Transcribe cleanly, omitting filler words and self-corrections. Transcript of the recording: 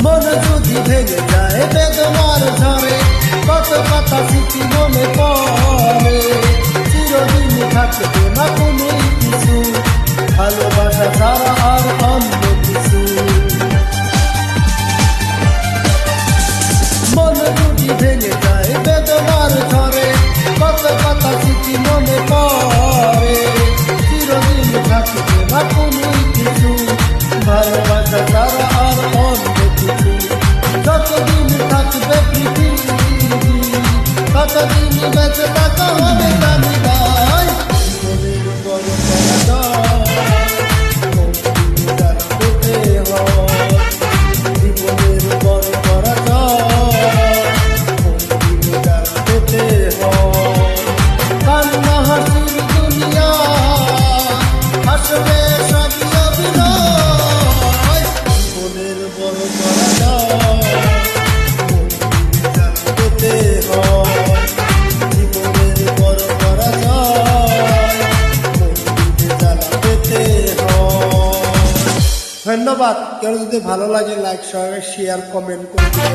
মন যদি ভেঙে যায় বেদনার ঝরে, কত কথা স্মৃতি মনে পড়ে। চিরদিন থাকবে না কোনো কিছু, ভালোবাসা ছাড়া আর অন্য কিছু। মন যদি ভেঙে যায় বেদনার ঝরে, কত কথা স্মৃতি মনে পড়ে। চিরদিন থাকবে না কোনো কিছু, ভালোবাসা ছাড়া আর অন্য কিছু। যতদিন থাকবে পৃথিবী, ততদিন বেঁচে থাকা হবে জানি ভাই। জীবনের বড় পেতে হয়, জীবনের বড় পেতে হয়। কান্না হাসির দুনিয়া, হাসবে সবই অভিনয়। জীবনের বড় পেতে হয়, জীবনের বড় পেতে হয়। ধন্যবাদ। কেউ যদি ভালো লাগে লাইক শেয়ার কমেন্ট করে দিবেন।